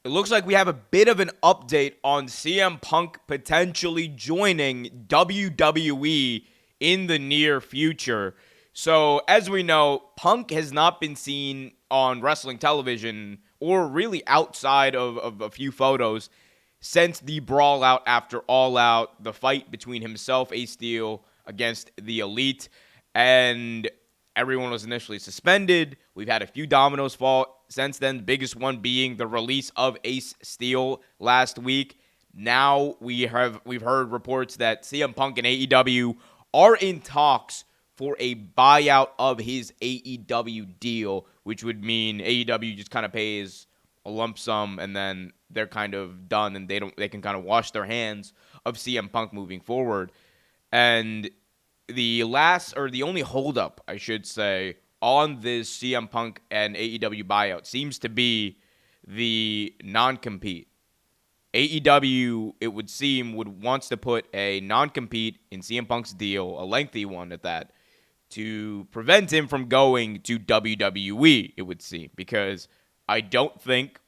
it looks like we have a bit of an update on CM Punk potentially joining WWE in the near future. So, as we know, Punk has not been seen on wrestling television or really outside of a few photos since the brawl out after All Out, the fight between himself, Ace Steel, against the Elite. And everyone was initially suspended. We've had a few dominoes fall since then, the biggest one being the release of Ace Steel last week. Now we've heard reports that CM Punk and AEW are in talks for a buyout of his AEW deal, which would mean AEW just kind of pays a lump sum and then they're kind of done and they can kind of wash their hands of CM Punk moving forward. And the only holdup, I should say, on this CM Punk and AEW buyout seems to be the non-compete. AEW, it would seem, wants to put a non-compete in CM Punk's deal, a lengthy one at that, to prevent him from going to WWE, it would seem, because I think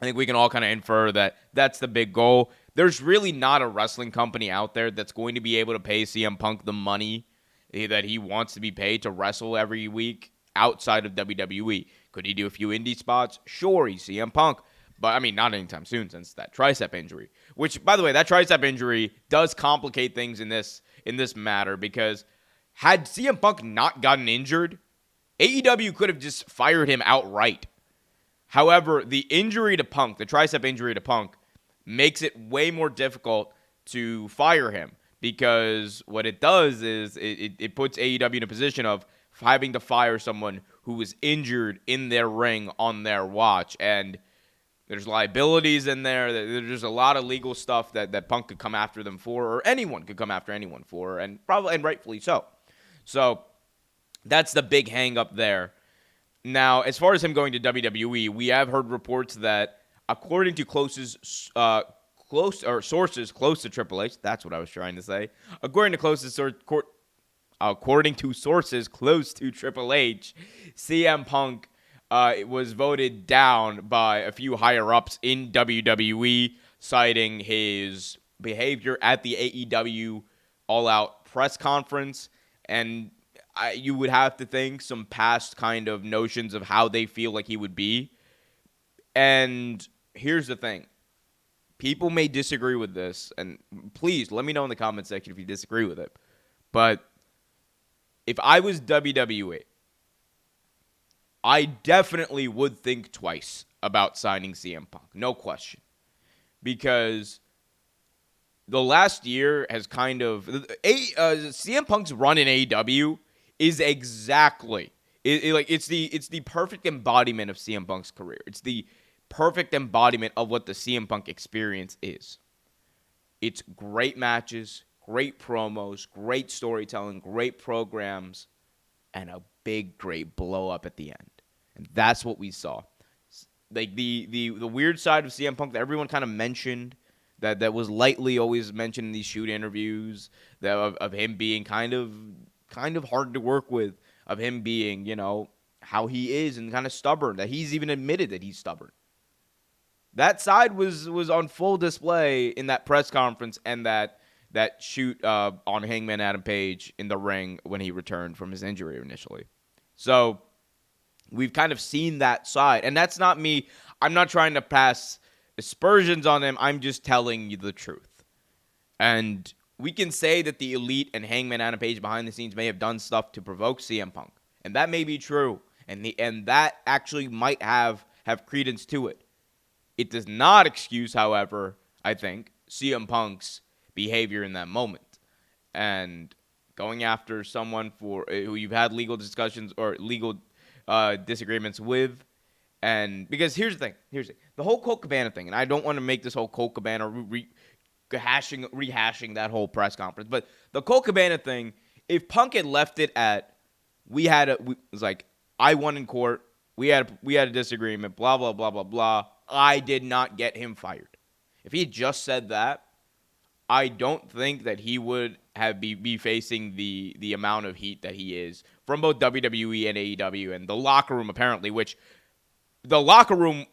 we can all kind of infer that that's the big goal. There's really not a wrestling company out there that's going to be able to pay CM Punk the money that he wants to be paid to wrestle every week outside of WWE. Could he do a few indie spots? Sure, he's CM Punk. But, I mean, not anytime soon since that tricep injury. Which, by the way, that tricep injury does complicate things in this matter because had CM Punk not gotten injured, AEW could have just fired him outright. However, the injury to Punk, the tricep injury to Punk, makes it way more difficult to fire him because what it does is it puts AEW in a position of having to fire someone who was injured in their ring on their watch. And there's liabilities in there. There's a lot of legal stuff that Punk could come after them for, or anyone could come after anyone for, and rightfully so. So that's the big hang up there. Now, as far as him going to WWE, we have heard reports that according to sources close to Triple H, that's what I was trying to say. According to sources close to Triple H, CM Punk was voted down by a few higher-ups in WWE, citing his behavior at the AEW All-Out press conference. And you would have to think some past kind of notions of how they feel like he would be. And here's the thing. People may disagree with this, and please let me know in the comment section if you disagree with it. But if I was WWE, I definitely would think twice about signing CM Punk. No question. Because the last year has kind of... CM Punk's run in AEW is exactly... It's the perfect embodiment of CM Punk's career. It's the perfect embodiment of what the CM Punk experience is. It's great matches, great promos, great storytelling, great programs, and a great blow up at the end. And that's what we saw. Like the weird side of CM Punk that everyone kind of mentioned, that was lightly always mentioned in these shoot interviews, of him being kind of hard to work with, of him being, how he is and kind of stubborn, that he's even admitted that he's stubborn. That side was on full display in that press conference and that shoot on Hangman Adam Page in the ring when he returned from his injury initially. So we've kind of seen that side. And that's not me. I'm not trying to pass aspersions on him. I'm just telling you the truth. And we can say that the Elite and Hangman Adam Page behind the scenes may have done stuff to provoke CM Punk. And that may be true. And that actually might have credence to it. It does not excuse, however, I think, CM Punk's behavior in that moment. And going after someone who you've had legal discussions or legal disagreements with. And because here's the thing. The whole Colt Cabana thing, and I don't want to make this whole Colt Cabana rehashing that whole press conference. But the Colt Cabana thing, if Punk had left it at, it was like, I won in court. We had a disagreement, blah, blah, blah, blah, blah. I did not get him fired. If he had just said that, I don't think that he would be facing the amount of heat that he is from both WWE and AEW and the locker room, apparently, which the locker room,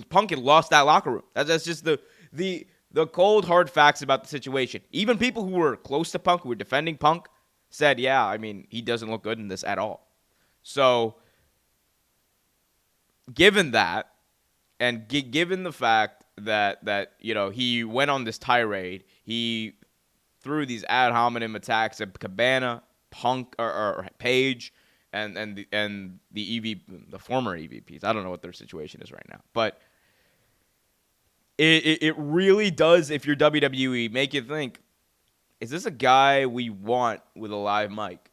Punk had lost that locker room. That's just the cold, hard facts about the situation. Even people who were close to Punk, who were defending Punk, said, yeah, I mean, he doesn't look good in this at all. So, given that, and given the fact that he went on this tirade, he threw these ad hominem attacks at Cabana, Punk, or Page, and the former EVPs. I don't know what their situation is right now, but it really does, if you're WWE, make you think, is this a guy we want with a live mic?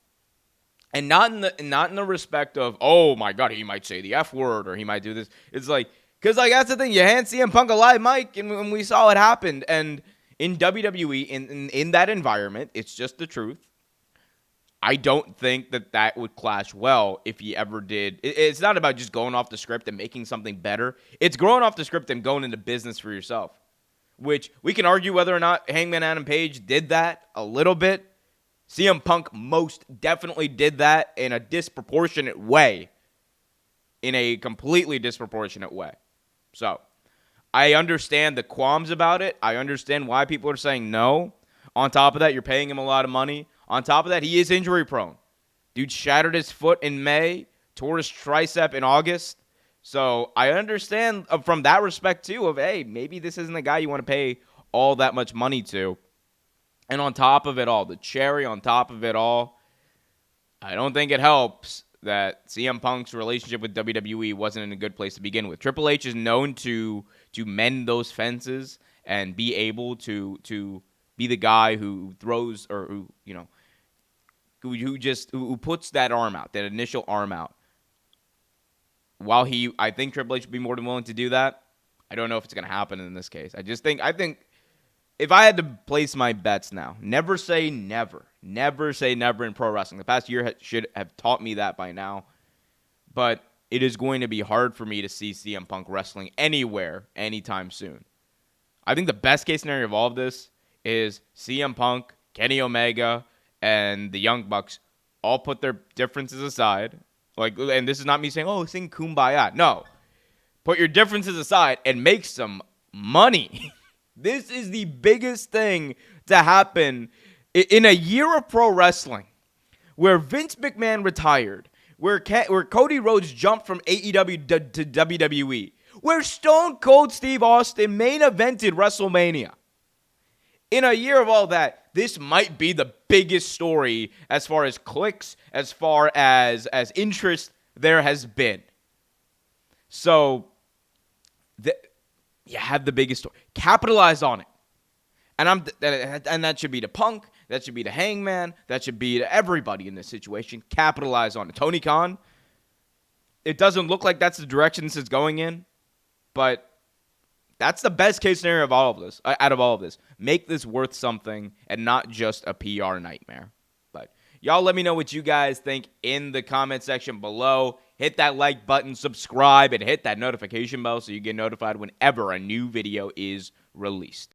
And not in the respect of, oh my God, he might say the F word or he might do this. It's like, because that's the thing, you hand CM Punk a live mic, and we saw it happened. And in WWE, in that environment, it's just the truth. I don't think that would clash well if he ever did. It's not about just going off the script and making something better. It's going off the script and going into business for yourself, which we can argue whether or not Hangman Adam Page did that a little bit. CM Punk most definitely did that in a disproportionate way. In a completely disproportionate way. So, I understand the qualms about it. I understand why people are saying no. On top of that, you're paying him a lot of money. On top of that, he is injury prone. Dude shattered his foot in May, tore his tricep in August. So I understand from that respect too of, hey, maybe this isn't the guy you want to pay all that much money to. And on top of it all, the cherry on top of it all, I don't think it helps that CM Punk's relationship with WWE wasn't in a good place to begin with. Triple H is known to mend those fences and be able to be the guy who throws or who puts that arm out, that initial arm out. While I think Triple H would be more than willing to do that, I don't know if it's going to happen in this case. I think if I had to place my bets now, never say never. Never say never in pro wrestling. The past year should have taught me that by now. But it is going to be hard for me to see CM Punk wrestling anywhere anytime soon. I think the best case scenario of all of this is CM Punk, Kenny Omega, and the Young Bucks all put their differences aside. And this is not me saying, oh, sing Kumbaya. No. Put your differences aside and make some money. This is the biggest thing to happen in a year of pro wrestling, where Vince McMahon retired, where Cody Rhodes jumped from AEW to WWE, where Stone Cold Steve Austin main evented WrestleMania. In a year of all that, this might be the biggest story as far as clicks, as far as interest there has been. So, you have the biggest story. Capitalize on it. And that should be to Punk. That should be to Hangman. That should be to everybody in this situation. Capitalize on it. Tony Khan, it doesn't look like that's the direction this is going in, but that's the best case scenario of all of this. Out of all of this, make this worth something and not just a PR nightmare. But y'all, let me know what you guys think in the comment section below. Hit that like button, subscribe, and hit that notification bell so you get notified whenever a new video is released.